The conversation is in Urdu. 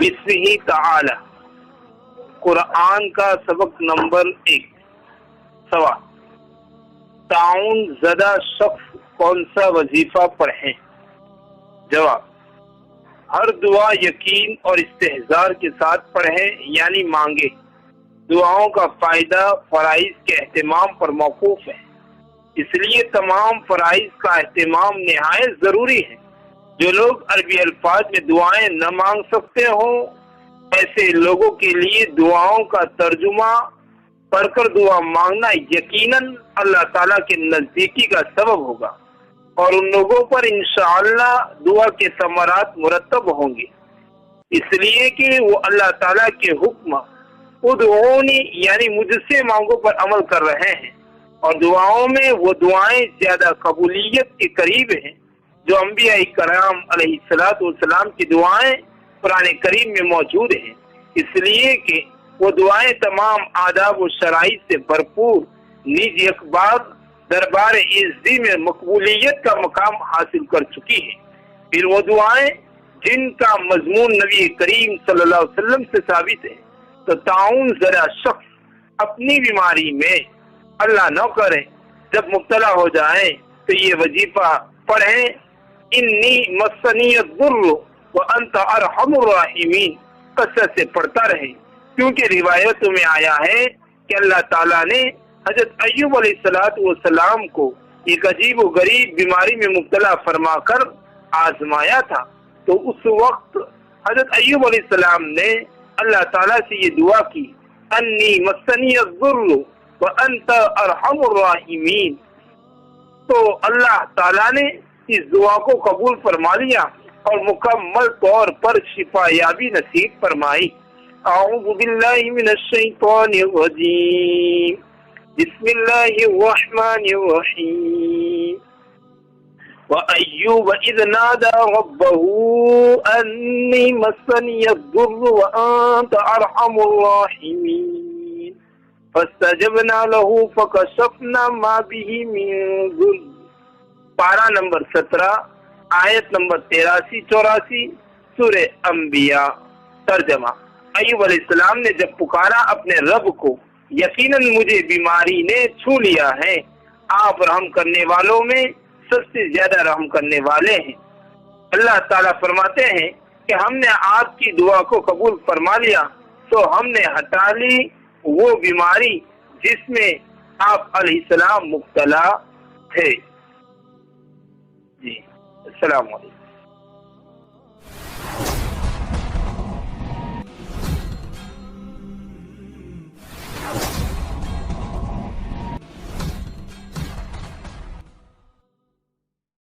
بسمہ تعالی۔ قرآن کا سبق نمبر 1۔ سوال: تعاون زدہ شخص کون سا وظیفہ پڑھیں؟ جواب: ہر دعا یقین اور استحضار کے ساتھ پڑھیں، یعنی مانگے۔ دعاؤں کا فائدہ فرائض کے اہتمام پر موقوف ہے، اس لیے تمام فرائض کا اہتمام نہایت ضروری ہے۔ جو لوگ عربی الفاظ میں دعائیں نہ مانگ سکتے ہوں، ایسے لوگوں کے لیے دعاؤں کا ترجمہ پڑھ کر دعا مانگنا یقیناً اللہ تعالیٰ کے نزدیکی کا سبب ہوگا، اور ان لوگوں پر انشاءاللہ دعا کے ثمرات مرتب ہوں گے، اس لیے کہ وہ اللہ تعالیٰ کے حکم ادعونی یعنی مجھ سے مانگو پر عمل کر رہے ہیں، اور دعاؤں میں وہ دعائیں زیادہ قبولیت کے قریب ہیں جو انبیاء کرام علیہ الصلوۃ والسلام کی دعائیں قرآن کریم میں موجود ہیں، اس لیے کہ وہ دعائیں تمام آداب و شرائط سے بھرپور نیز اخبار دربار عزی میں مقبولیت کا مقام حاصل کر چکی ہیں۔ پھر وہ دعائیں جن کا مضمون نبی کریم صلی اللہ علیہ وسلم سے ثابت ہے، تو تعاون ذرا شخص اپنی بیماری میں اللہ نہ کرے جب مبتلا ہو جائیں تو یہ وظیفہ پڑھیں: انی مسنی الضر وانت ارحم الراحمین، کثرت سے پڑھتا رہے، کیونکہ روایتوں میں آیا ہے کہ اللہ تعالیٰ نے حضرت ایوب علیہ السلام کو ایک عجیب و غریب بیماری میں مبتلا فرما کر آزمایا تھا، تو اس وقت حضرت ایوب علیہ السلام نے اللہ تعالیٰ سے یہ دعا کی: انی مسنی الضر وانت ارحم الراحمین۔ تو اللہ تعالیٰ نے اس دعا کو قبول فرما لیا اور مکمل طور پر شفا یابی نصیب فرمائی۔ اعوذ باللہ من الشیطان الرجیم، بسم اللہ الرحمن الرحیم۔ وَأَيُّوبَ إِذْ نَادَى رَبَّهُ أَنِّي مَسَّنِيَ الضُّرُّ وَأَنْتَ أَرْحَمُ الرَّاحِمِينَ فَاسْتَجَبْنَا لَهُ فَكَشَفْنَا مَا بِهِ مِنْ ضُرٍّ۔ پارہ نمبر 17، آیت نمبر 83-84، سورہ انبیاء۔ ترجمہ: ایوب علیہ السلام نے جب پکارا اپنے رب کو، یقیناً مجھے بیماری نے چھو لیا ہے، آپ رحم کرنے والوں میں سب سے زیادہ رحم کرنے والے ہیں۔ اللہ تعالیٰ فرماتے ہیں کہ ہم نے آپ کی دعا کو قبول فرما لیا، تو ہم نے ہٹا لی وہ بیماری جس میں آپ علیہ السلام مبتلا تھے۔ جی، السلام علیکم۔